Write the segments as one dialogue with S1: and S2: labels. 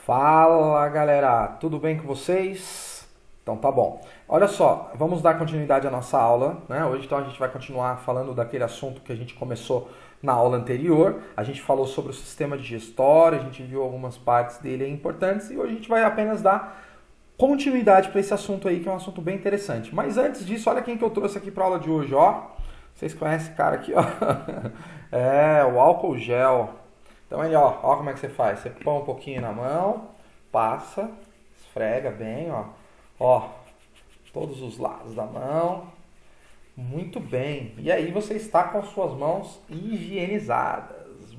S1: Fala galera, tudo bem com vocês? Então tá bom. Olha só, vamos dar continuidade à nossa aula, né? Hoje então a gente vai continuar falando daquele assunto que a gente começou na aula anterior. A gente falou sobre o sistema digestório, a gente viu algumas partes dele importantes e hoje a gente vai apenas dar continuidade para esse assunto aí, que é um assunto bem interessante. Mas antes disso, olha quem que eu trouxe aqui para a aula de hoje, ó. Vocês conhecem esse cara aqui, ó? É, o álcool gel. Então ele, ó como é que você faz. Você põe um pouquinho na mão, passa, esfrega bem, ó, todos os lados da mão. Muito bem. E aí você está com as suas mãos higienizadas.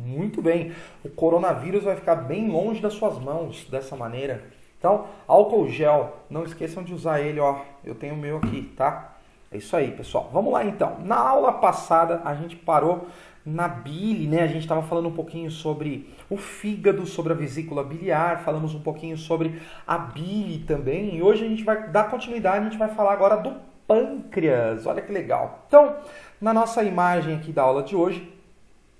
S1: Muito bem. O coronavírus vai ficar bem longe das suas mãos dessa maneira. Então, álcool gel, não esqueçam de usar ele, ó. Eu tenho o meu aqui, tá? É isso aí, pessoal. Vamos lá então. Na aula passada a gente parou na bile, né? A gente estava falando um pouquinho sobre o fígado, sobre a vesícula biliar, falamos um pouquinho sobre a bile também. E hoje a gente vai dar continuidade, a gente vai falar agora do pâncreas. Olha que legal. Então, na nossa imagem aqui da aula de hoje,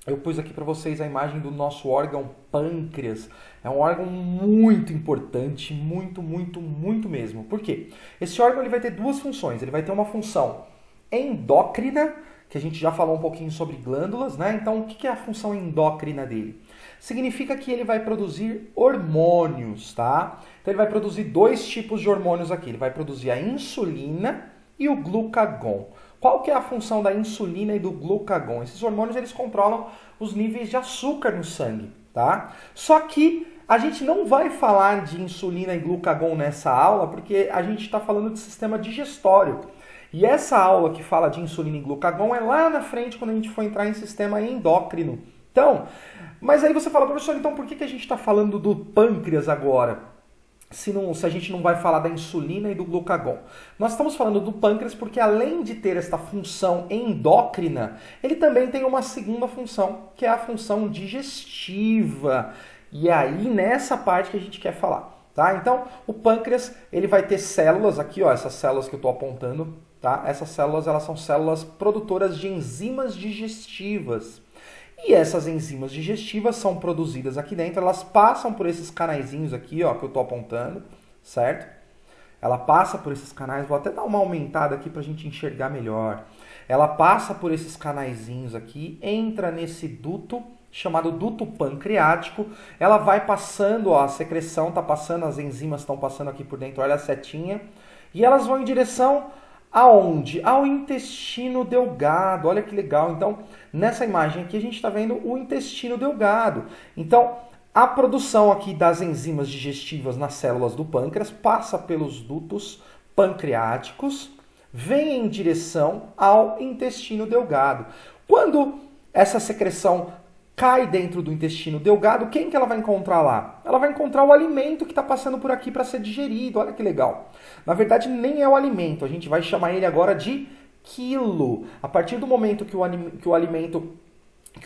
S1: eu pus aqui para vocês a imagem do nosso órgão pâncreas. É um órgão muito importante, muito mesmo. Por quê? Esse órgão ele vai ter duas funções. Ele vai ter uma função endócrina, que a gente já falou um pouquinho sobre glândulas, né? Então, o que é a função endócrina dele? Significa que ele vai produzir hormônios, tá? Então, ele vai produzir dois tipos de hormônios aqui. Ele vai produzir a insulina e o glucagon. Qual que é a função da insulina e do glucagon? Esses hormônios eles controlam os níveis de açúcar no sangue, tá? Só que a gente não vai falar de insulina e glucagon nessa aula porque a gente está falando de sistema digestório. E essa aula que fala de insulina e glucagon é lá na frente quando a gente for entrar em sistema endócrino. Então, mas aí você fala, professor, então por que a gente está falando do pâncreas agora? Se a gente não vai falar da insulina e do glucagon. Nós estamos falando do pâncreas porque além de ter esta função endócrina, ele também tem uma segunda função, que é a função digestiva. E é aí nessa parte que a gente quer falar, tá? Então, o pâncreas, ele vai ter células aqui, ó, essas células que eu estou apontando, tá? Essas células, elas são células produtoras de enzimas digestivas. E essas enzimas digestivas são produzidas aqui dentro, elas passam por esses canaizinhos aqui, ó, que eu estou apontando, certo? Ela passa por esses canais, vou até dar uma aumentada aqui para a gente enxergar melhor. Ela passa por esses canaizinhos aqui, entra nesse duto, chamado duto pancreático, ela vai passando, ó, a secreção está passando, as enzimas estão passando aqui por dentro, olha a setinha, e elas vão em direção aonde? Ao intestino delgado. Olha que legal. Então, nessa imagem aqui a gente está vendo o intestino delgado. Então, a produção aqui das enzimas digestivas nas células do pâncreas passa pelos dutos pancreáticos, vem em direção ao intestino delgado. Quando essa secreção cai dentro do intestino delgado, quem que ela vai encontrar lá? Ela vai encontrar o alimento que está passando por aqui para ser digerido. Olha que legal. Na verdade, nem é o alimento. A gente vai chamar ele agora de quilo. A partir do momento que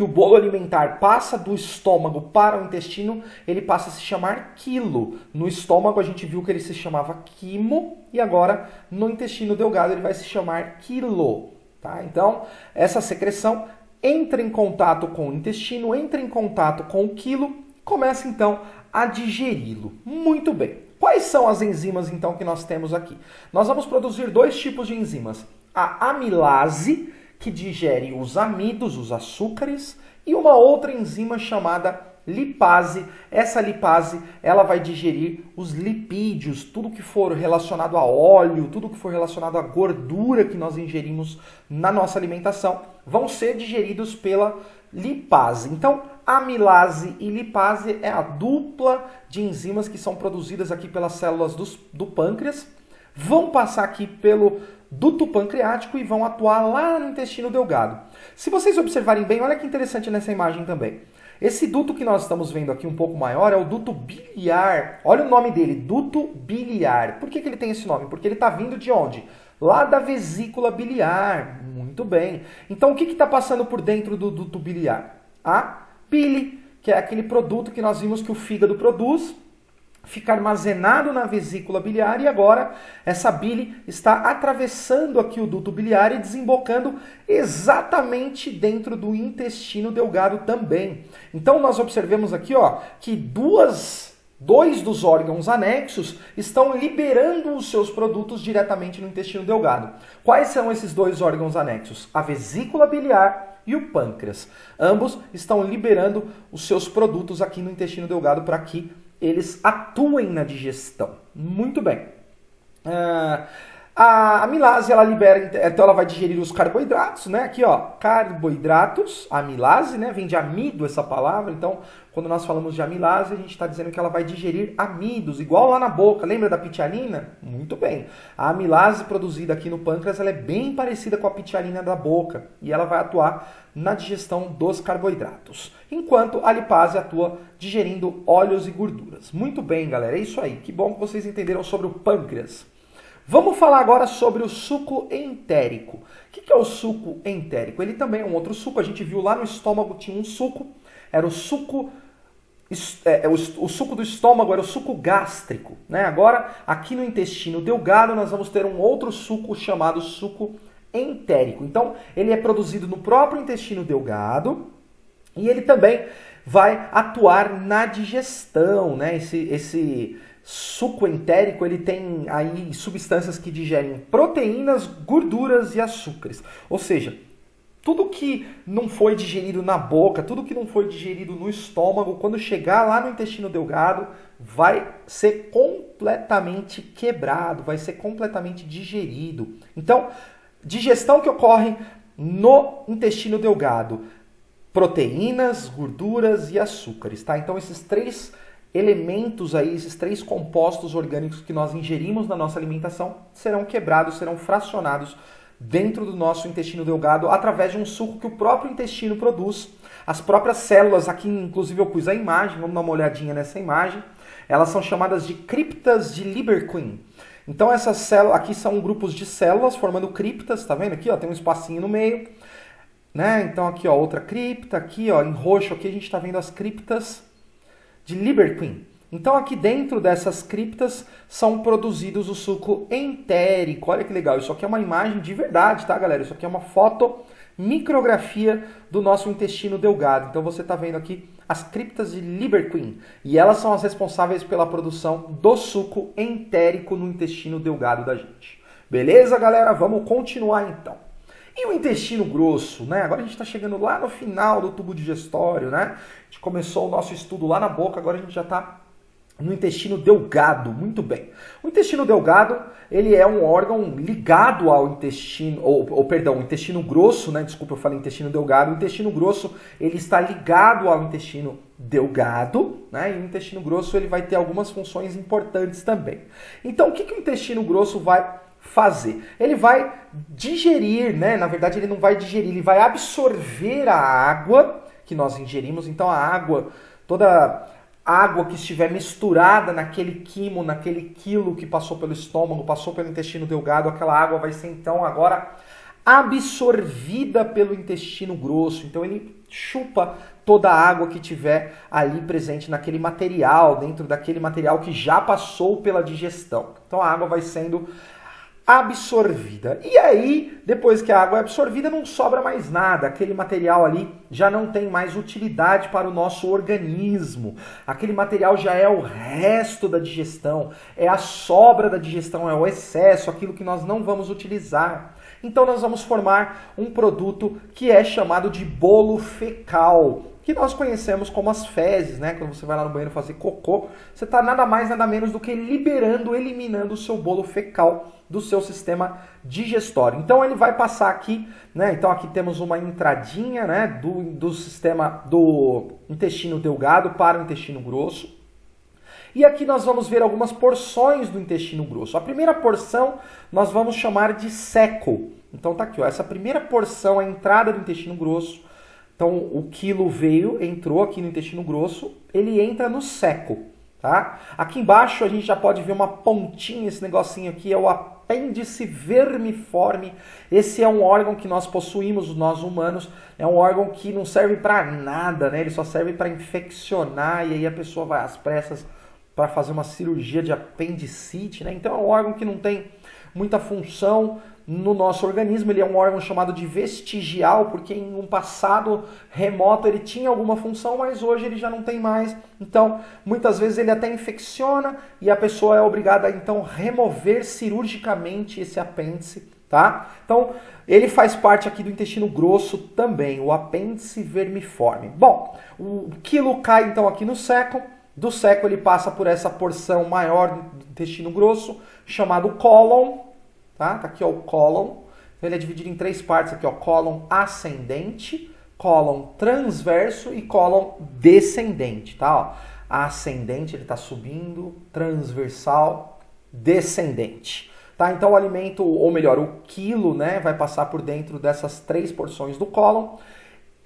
S1: o bolo alimentar passa do estômago para o intestino, ele passa a se chamar quilo. No estômago a gente viu que ele se chamava quimo e agora no intestino delgado ele vai se chamar quilo. Tá? Então, essa secreção entra em contato com o intestino, entra em contato com o quilo, começa então a digeri-lo. Muito bem. Quais são as enzimas então que nós temos aqui? Nós vamos produzir dois tipos de enzimas. A amilase, que digere os amidos, os açúcares, e uma outra enzima chamada lipase. Essa lipase, ela vai digerir os lipídios, tudo que for relacionado a óleo, tudo que for relacionado à gordura que nós ingerimos na nossa alimentação, vão ser digeridos pela lipase. Então, amilase e lipase é a dupla de enzimas que são produzidas aqui pelas células do pâncreas, vão passar aqui pelo duto pancreático e vão atuar lá no intestino delgado. Se vocês observarem bem, olha que interessante nessa imagem também. Esse duto que nós estamos vendo aqui um pouco maior é o duto biliar. Olha o nome dele, duto biliar. Por que ele tem esse nome? Porque ele está vindo de onde? Lá da vesícula biliar. Muito bem. Então, o que está passando por dentro do duto biliar? A bile, que é aquele produto que nós vimos que o fígado produz, fica armazenado na vesícula biliar e agora essa bile está atravessando aqui o duto biliar e desembocando exatamente dentro do intestino delgado também. Então nós observamos aqui, ó, que duas dois dos órgãos anexos estão liberando os seus produtos diretamente no intestino delgado. Quais são esses dois órgãos anexos? A vesícula biliar e o pâncreas. Ambos estão liberando os seus produtos aqui no intestino delgado para que eles atuem na digestão. Muito bem. A amilase, ela libera, então ela vai digerir os carboidratos, né? Aqui, ó, carboidratos, amilase, né? Vem de amido essa palavra, então quando nós falamos de amilase, a gente está dizendo que ela vai digerir amidos, igual lá na boca. Lembra da pitialina? Muito bem. A amilase produzida aqui no pâncreas, ela é bem parecida com a pitialina da boca e ela vai atuar na digestão dos carboidratos, enquanto a lipase atua digerindo óleos e gorduras. Muito bem, galera, é isso aí. Que bom que vocês entenderam sobre o pâncreas. Vamos falar agora sobre o suco entérico. O que é o suco entérico? Ele também é um outro suco. A gente viu lá no estômago tinha um suco. Era o suco, o suco do estômago era o suco gástrico, né? Agora, aqui no intestino delgado, nós vamos ter um outro suco chamado suco entérico. Então, ele é produzido no próprio intestino delgado e ele também vai atuar na digestão, né? Esse suco entérico, ele tem aí substâncias que digerem proteínas, gorduras e açúcares. Ou seja, tudo que não foi digerido na boca, tudo que não foi digerido no estômago, quando chegar lá no intestino delgado, vai ser completamente quebrado, vai ser completamente digerido. Então, digestão que ocorre no intestino delgado: proteínas, gorduras e açúcares, tá? Então, esses três elementos aí, esses três compostos orgânicos que nós ingerimos na nossa alimentação serão quebrados, serão fracionados dentro do nosso intestino delgado através de um suco que o próprio intestino produz. As próprias células, aqui inclusive eu pus a imagem, vamos dar uma olhadinha nessa imagem, elas são chamadas de criptas de Lieberkühn. Então essas células, aqui são grupos de células formando criptas, tá vendo aqui, ó, tem um espacinho no meio, né? Então aqui, ó, outra cripta, aqui, ó, em roxo aqui a gente está vendo as criptas de Lieberkühn. Então aqui dentro dessas criptas são produzidos o suco entérico. Olha que legal, isso aqui é uma imagem de verdade, tá, galera? Isso aqui é uma fotomicrografia do nosso intestino delgado. Então você está vendo aqui as criptas de Lieberkühn e elas são as responsáveis pela produção do suco entérico no intestino delgado da gente. Beleza, galera? Vamos continuar então. E o intestino grosso, né? Agora a gente está chegando lá no final do tubo digestório, né? A gente começou o nosso estudo lá na boca, agora a gente já está no intestino delgado. Muito bem. O intestino delgado, ele é um órgão ligado ao intestino, o intestino grosso, né? Desculpa, eu falei intestino delgado. O intestino grosso, ele está ligado ao intestino delgado, né? E o intestino grosso, ele vai ter algumas funções importantes também. Então, o que o intestino grosso vai fazer? Ele vai digerir, né? Na verdade, ele não vai digerir, ele vai absorver a água que nós ingerimos. Então, a água, toda a água que estiver misturada naquele quimo, naquele quilo que passou pelo estômago, passou pelo intestino delgado, aquela água vai ser então agora absorvida pelo intestino grosso. Então, ele chupa toda a água que tiver ali presente naquele material, dentro daquele material que já passou pela digestão. Então, a água vai sendo absorvida. E aí, depois que a água é absorvida, não sobra mais nada. Aquele material ali já não tem mais utilidade para o nosso organismo. Aquele material já é o resto da digestão, é a sobra da digestão, é o excesso, aquilo que nós não vamos utilizar. Então nós vamos formar um produto que é chamado de bolo fecal, que nós conhecemos como as fezes, né? Quando você vai lá no banheiro fazer cocô, você está nada mais, nada menos do que eliminando o seu bolo fecal do seu sistema digestório. Então ele vai passar aqui, né? Então aqui temos uma entradinha, né? Do sistema do intestino delgado para o intestino grosso. E aqui nós vamos ver algumas porções do intestino grosso. A primeira porção nós vamos chamar de seco. Então tá aqui, ó, essa primeira porção é a entrada do intestino grosso. Então o quilo entrou aqui no intestino grosso, ele entra no seco, tá? Aqui embaixo a gente já pode ver uma pontinha, esse negocinho aqui é o apêndice vermiforme. Esse é um órgão que nós possuímos, nós humanos, é um órgão que não serve para nada, né? Ele só serve para infeccionar e aí a pessoa vai às pressas para fazer uma cirurgia de apendicite, né? Então é um órgão que não tem muita função no nosso organismo, ele é um órgão chamado de vestigial, porque em um passado remoto ele tinha alguma função, mas hoje ele já não tem mais. Então, muitas vezes ele até infecciona e a pessoa é obrigada a então remover cirurgicamente esse apêndice, tá? Então, ele faz parte aqui do intestino grosso também, o apêndice vermiforme. Bom, o quilo cai então aqui no seco, do seco ele passa por essa porção maior do intestino grosso, chamado cólon, tá? Tá aqui ó, o cólon, ele é dividido em 3 partes aqui, ó, cólon ascendente, cólon transverso e cólon descendente, tá? Ó, ascendente ele está subindo, transversal, descendente. Tá, então o alimento, ou melhor, o quilo, né, vai passar por dentro dessas 3 porções do cólon.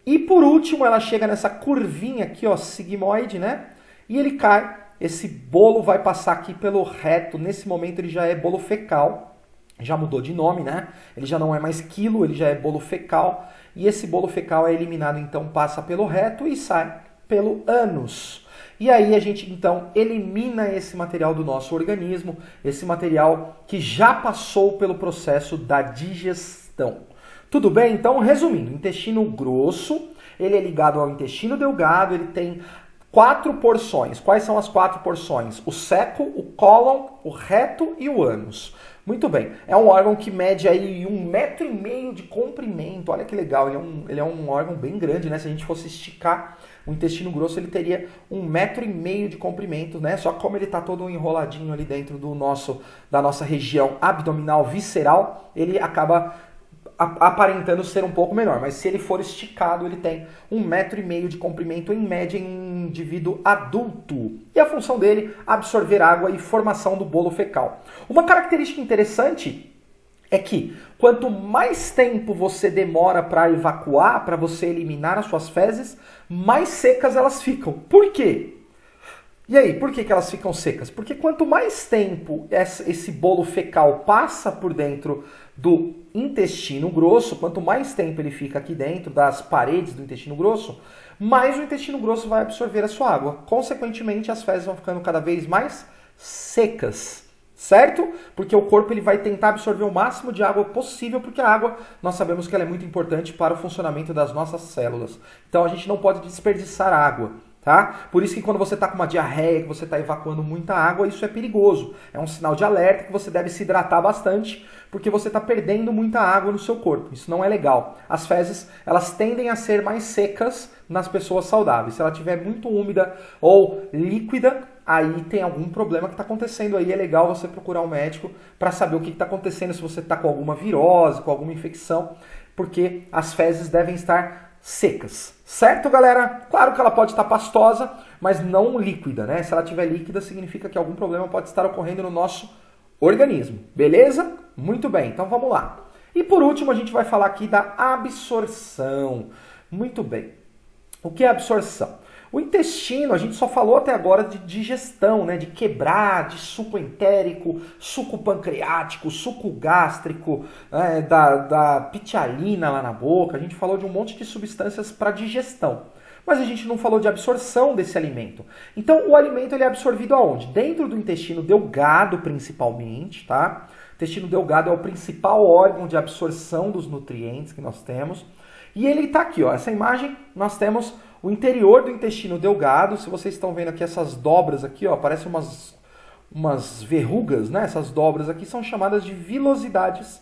S1: E por último, ela chega nessa curvinha aqui, ó, sigmoide, né? E ele cai, esse bolo vai passar aqui pelo reto. Nesse momento ele já é bolo fecal, já mudou de nome, né? Ele já não é mais quilo, ele já é bolo fecal. E esse bolo fecal é eliminado, então passa pelo reto e sai pelo ânus. E aí a gente então elimina esse material do nosso organismo, esse material que já passou pelo processo da digestão. Tudo bem? Então, resumindo, intestino grosso, ele é ligado ao intestino delgado, ele tem 4 porções. Quais são as 4 porções? O seco, o cólon, o reto e o ânus. Muito bem, é um órgão que mede aí 1,5 m de comprimento, olha que legal, ele é um órgão bem grande, né? Se a gente fosse esticar o intestino grosso, ele teria 1,5 m de comprimento, né? Só que como ele está todo enroladinho ali dentro da nossa região abdominal visceral, ele acaba aparentando ser um pouco menor, mas se ele for esticado, ele tem 1,5 m de comprimento em média em um indivíduo adulto. E a função dele, absorver água e formação do bolo fecal. Uma característica interessante é que quanto mais tempo você demora para evacuar, para você eliminar as suas fezes, mais secas elas ficam. Por quê? E aí, por que elas ficam secas? Porque quanto mais tempo esse bolo fecal passa por dentro do intestino grosso, quanto mais tempo ele fica aqui dentro das paredes do intestino grosso, mais o intestino grosso vai absorver a sua água. Consequentemente, as fezes vão ficando cada vez mais secas, certo? Porque o corpo ele vai tentar absorver o máximo de água possível, porque a água, nós sabemos que ela é muito importante para o funcionamento das nossas células. Então, a gente não pode desperdiçar água. Tá? Por isso que quando você está com uma diarreia, que você está evacuando muita água, isso é perigoso. É um sinal de alerta que você deve se hidratar bastante, porque você está perdendo muita água no seu corpo. Isso não é legal. As fezes, elas tendem a ser mais secas nas pessoas saudáveis. Se ela estiver muito úmida ou líquida, aí tem algum problema que está acontecendo aí. É legal você procurar um médico para saber o que está acontecendo, se você está com alguma virose, com alguma infecção, porque as fezes devem estar secas, certo, galera? Claro que ela pode estar pastosa, mas não líquida, né? Se ela estiver líquida, significa que algum problema pode estar ocorrendo no nosso organismo, beleza? Muito bem, então vamos lá. E por último, a gente vai falar aqui da absorção. Muito bem. O que é absorção? O intestino, a gente só falou até agora de digestão, né? De quebrar, de suco entérico, suco pancreático, suco gástrico, né? da pitialina lá na boca. A gente falou de um monte de substâncias para digestão. Mas a gente não falou de absorção desse alimento. Então, o alimento ele é absorvido aonde? Dentro do intestino delgado, principalmente, tá? O intestino delgado é o principal órgão de absorção dos nutrientes que nós temos. E ele está aqui, ó. Essa imagem, nós temos o interior do intestino delgado. Se vocês estão vendo aqui essas dobras aqui, ó, parecem umas verrugas, né? Essas dobras aqui são chamadas de vilosidades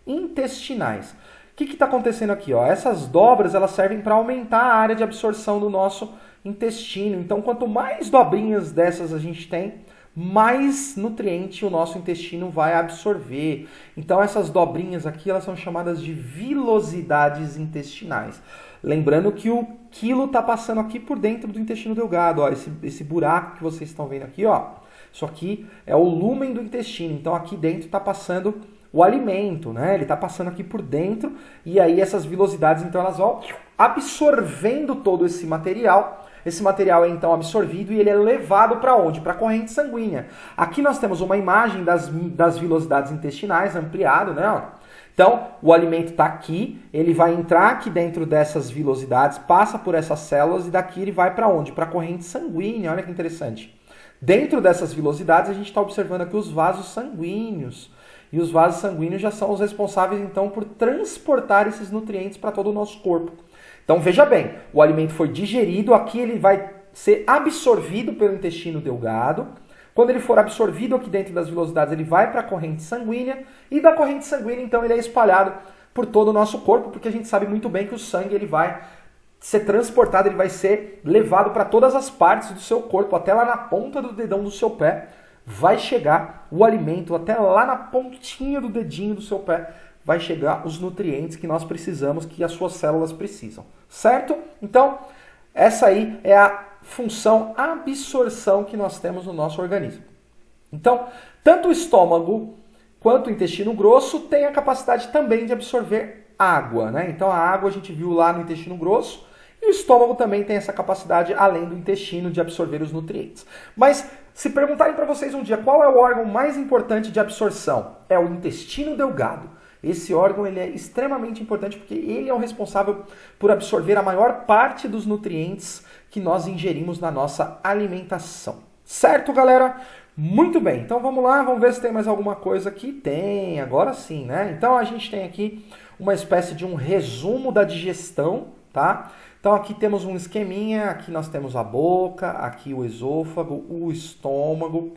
S1: intestinais. O que está acontecendo aqui? Ó? Essas dobras elas servem para aumentar a área de absorção do nosso intestino. Então, quanto mais dobrinhas dessas a gente tem, mais nutriente o nosso intestino vai absorver. Então, essas dobrinhas aqui elas são chamadas de vilosidades intestinais. Lembrando que o quilo está passando aqui por dentro do intestino delgado. Ó, esse buraco que vocês estão vendo aqui, ó, isso aqui é o lúmen do intestino. Então, aqui dentro está passando o alimento, né? Ele está passando aqui por dentro e aí essas vilosidades, então, elas vão absorvendo todo esse material. Esse material é então absorvido e ele é levado para onde? Para a corrente sanguínea. Aqui nós temos uma imagem das vilosidades intestinais ampliado, né? Então, o alimento está aqui, ele vai entrar aqui dentro dessas vilosidades, passa por essas células e daqui ele vai para onde? Para a corrente sanguínea, olha que interessante. Dentro dessas vilosidades, a gente está observando aqui os vasos sanguíneos. E os vasos sanguíneos já são os responsáveis, então, por transportar esses nutrientes para todo o nosso corpo. Então, veja bem, o alimento foi digerido, aqui ele vai ser absorvido pelo intestino delgado. Quando ele for absorvido aqui dentro das vilosidades, ele vai para a corrente sanguínea. E da corrente sanguínea, então, ele é espalhado por todo o nosso corpo, porque a gente sabe muito bem que o sangue ele vai ser transportado, ele vai ser levado para todas as partes do seu corpo, até lá na ponta do dedão do seu pé, vai chegar o alimento, até lá na pontinha do dedinho do seu pé, vai chegar os nutrientes que nós precisamos, que as suas células precisam, certo? Então, essa aí é a função absorção que nós temos no nosso organismo. Então, tanto o estômago quanto o intestino grosso tem a capacidade também de absorver água, né? Então, a água a gente viu lá no intestino grosso, e o estômago também tem essa capacidade, além do intestino, de absorver os nutrientes. Mas, se perguntarem para vocês um dia qual é o órgão mais importante de absorção, é o intestino delgado. Esse órgão ele é extremamente importante porque ele é o responsável por absorver a maior parte dos nutrientes que nós ingerimos na nossa alimentação. Certo, galera? Muito bem. Então, vamos lá, vamos ver se tem mais alguma coisa aqui. Tem, agora sim, né? Então, a gente tem aqui uma espécie de um resumo da digestão, tá? Então aqui temos um esqueminha, aqui nós temos a boca, aqui o esôfago, o estômago,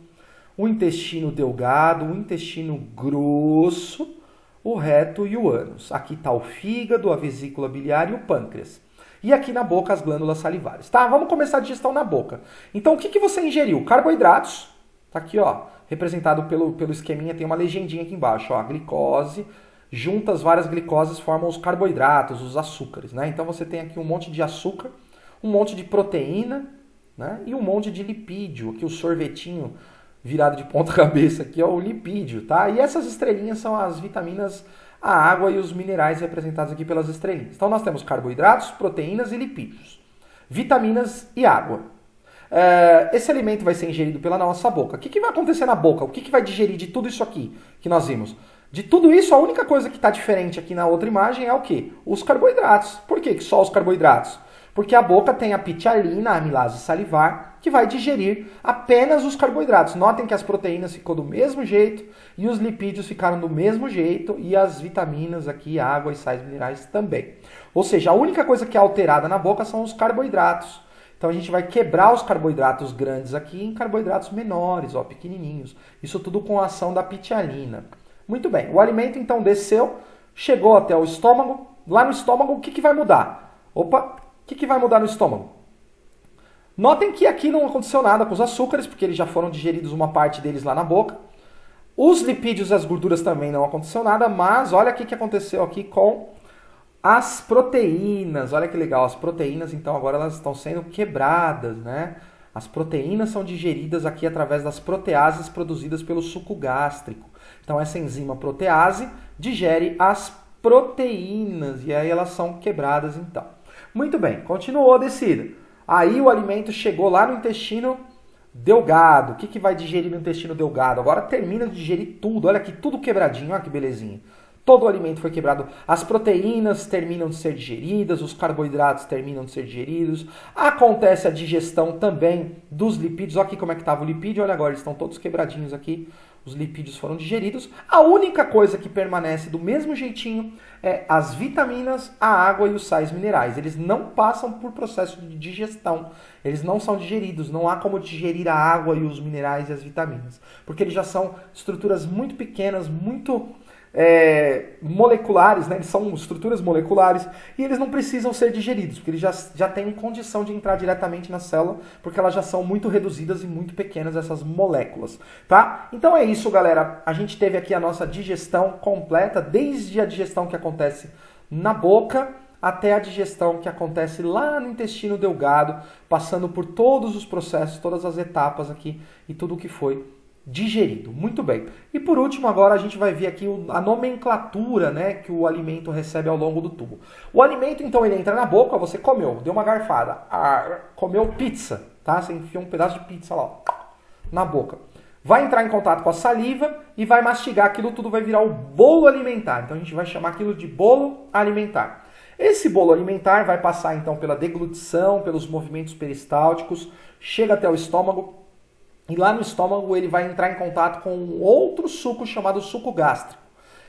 S1: o intestino delgado, o intestino grosso, o reto e o ânus. Aqui está o fígado, a vesícula biliar e o pâncreas. E aqui na boca as glândulas salivares. Tá, vamos começar a digestão na boca. Então o que você ingeriu? Carboidratos, tá aqui ó, representado pelo esqueminha, tem uma legendinha aqui embaixo, ó, a glicose. Juntas, várias glicoses formam os carboidratos, os açúcares, né? Então você tem aqui um monte de açúcar, um monte de proteína, né? E um monte de lipídio. Aqui o sorvetinho virado de ponta cabeça aqui é o lipídio, tá? E essas estrelinhas são as vitaminas, a água e os minerais representados aqui pelas estrelinhas. Então nós temos carboidratos, proteínas e lipídios, vitaminas e água. Esse alimento vai ser ingerido pela nossa boca. O que vai acontecer na boca? O que vai digerir de tudo isso aqui que nós vimos? De tudo isso, a única coisa que está diferente aqui na outra imagem é o quê? Os carboidratos. Por que só os carboidratos? Porque a boca tem a pitialina, a amilase salivar, que vai digerir apenas os carboidratos. Notem que as proteínas ficou do mesmo jeito e os lipídios ficaram do mesmo jeito e as vitaminas aqui, água e sais minerais também. Ou seja, a única coisa que é alterada na boca são os carboidratos. Então a gente vai quebrar os carboidratos grandes aqui em carboidratos menores, ó, pequenininhos. Isso tudo com a ação da pitialina. Muito bem, o alimento então desceu, chegou até o estômago. Lá no estômago, o que vai mudar? Opa, o que vai mudar no estômago? Notem que aqui não aconteceu nada com os açúcares, porque eles já foram digeridos uma parte deles lá na boca. Os lipídios e as gorduras também não aconteceu nada, mas olha o que aconteceu aqui com as proteínas. Olha que legal, as proteínas então agora elas estão sendo quebradas, né? As proteínas são digeridas aqui através das proteases produzidas pelo suco gástrico. Então essa enzima protease digere as proteínas e aí elas são quebradas então. Muito bem, continuou a descida. Aí o alimento chegou lá no intestino delgado. O que vai digerir no intestino delgado? Agora termina de digerir tudo. Olha aqui, tudo quebradinho, olha que belezinha. Todo o alimento foi quebrado. As proteínas terminam de ser digeridas, os carboidratos terminam de ser digeridos. Acontece a digestão também dos lipídios. Olha aqui como é que estava o lipídio. Olha agora, eles estão todos quebradinhos aqui. Os lipídios foram digeridos. A única coisa que permanece do mesmo jeitinho é as vitaminas, a água e os sais minerais. Eles não passam por processo de digestão. Eles não são digeridos. Não há como digerir a água e os minerais e as vitaminas. Porque eles já são estruturas muito pequenas, muito moleculares, né? Eles são estruturas moleculares e eles não precisam ser digeridos, porque eles já têm condição de entrar diretamente na célula, porque elas já são muito reduzidas e muito pequenas, essas moléculas, tá? Então é isso, galera. A gente teve aqui a nossa digestão completa, desde a digestão que acontece na boca até a digestão que acontece lá no intestino delgado, passando por todos os processos, todas as etapas aqui e tudo o que foi digerido. Muito bem. E por último, agora a gente vai ver aqui a nomenclatura, né, que o alimento recebe ao longo do tubo. O alimento, então, ele entra na boca, você comeu, deu uma garfada, comeu pizza, tá? Você enfiou um pedaço de pizza lá, ó, na boca. Vai entrar em contato com a saliva e vai mastigar aquilo tudo, vai virar o bolo alimentar. Então a gente vai chamar aquilo de bolo alimentar. Esse bolo alimentar vai passar então pela deglutição, pelos movimentos peristálticos, chega até o estômago. e lá no estômago ele vai entrar em contato com outro suco chamado suco gástrico.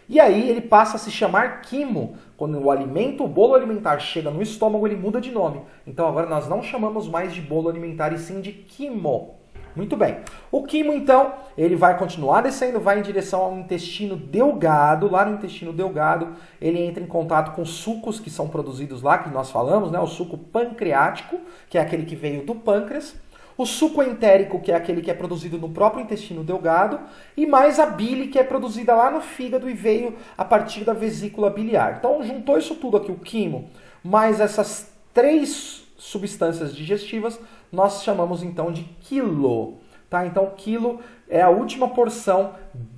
S1: E aí ele passa a se chamar quimo. Quando o alimento, o bolo alimentar chega no estômago, ele muda de nome. Então agora nós não chamamos mais de bolo alimentar e sim de quimo. Muito bem. O quimo, então, ele vai continuar descendo, vai em direção ao intestino delgado. Lá no intestino delgado, ele entra em contato com sucos que são produzidos lá, que nós falamos, né? O suco pancreático, que é aquele que veio do pâncreas. O suco entérico, que é aquele que é produzido no próprio intestino delgado, e mais a bile, que é produzida lá no fígado e veio a partir da vesícula biliar. Então, juntou isso tudo aqui, o quimo, mais essas 3 substâncias digestivas, nós chamamos então de quilo. Tá? Então, quilo é a última porção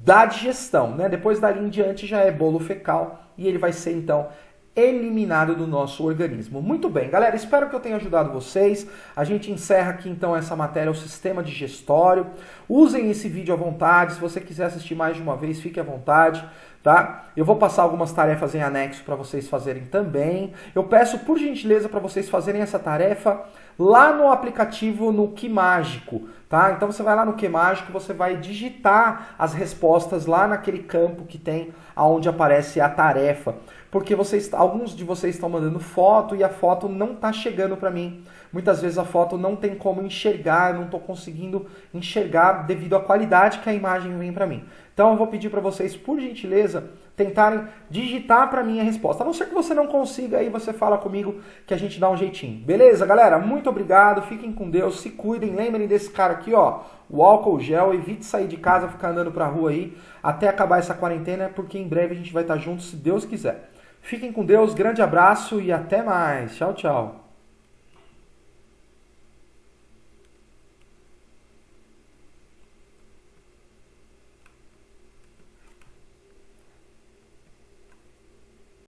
S1: da digestão. Né? Depois dali em diante já é bolo fecal e ele vai ser então eliminado do nosso organismo. Muito bem, galera, espero que eu tenha ajudado vocês. A gente encerra aqui então essa matéria, o sistema digestório. Usem esse vídeo à vontade, se você quiser assistir mais de uma vez, fique à vontade, tá? Eu vou passar algumas tarefas em anexo para vocês fazerem também. Eu peço por gentileza para vocês fazerem essa tarefa lá no aplicativo no Quimágico, tá? Então você vai lá no Quimágico, você vai digitar as respostas lá naquele campo que tem aonde aparece a tarefa, porque alguns de vocês estão mandando foto e a foto não está chegando para mim. Muitas vezes a foto não tem como enxergar, eu não estou conseguindo enxergar devido à qualidade que a imagem vem para mim. Então eu vou pedir para vocês, por gentileza, tentarem digitar para mim a resposta. A não ser que você não consiga, aí você fala comigo que a gente dá um jeitinho. Beleza, galera? Muito obrigado, fiquem com Deus, se cuidem, lembrem desse cara aqui, ó, o álcool gel, evite sair de casa, ficar andando pra rua aí, até acabar essa quarentena, porque em breve a gente vai estar juntos, se Deus quiser. Fiquem com Deus, grande abraço e até mais. Tchau, tchau.